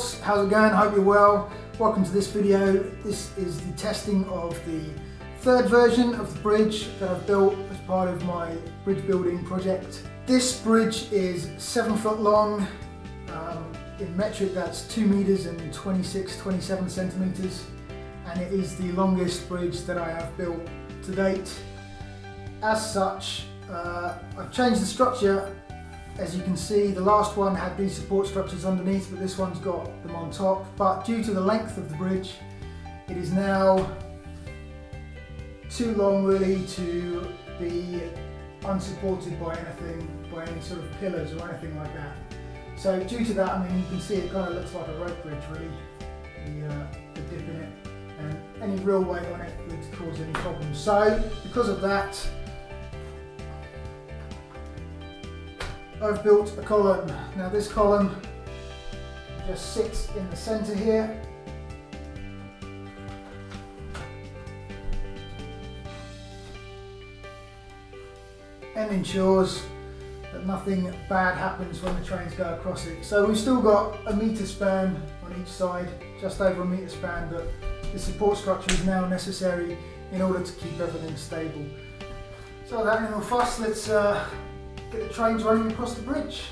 folks, how's it going? Hope you're well. Welcome to this video. This is the testing of the third version of the bridge that I've built as part of my bridge building project. This bridge is 7 foot long. In metric that's 2 meters and 27 centimeters, and it is the longest bridge that I have built to date. As such, I've changed the structure. As you can see, the last one had these support structures underneath, but this one's got them on top. But due to the length of the bridge, it is now too long really to be unsupported by anything, by any sort of pillars or anything like that. So due to that, I mean, you can see it kind of looks like a rope bridge really, the dip in it, and any real weight on it would cause any problems. So because of that, I've built a column. Now this column just sits in the centre here. And ensures that nothing bad happens when the trains go across it. So we've still got a metre span on each side, just over a metre span, but the support structure is now necessary in order to keep everything stable. So without any more fuss, let's get the trains running across the bridge.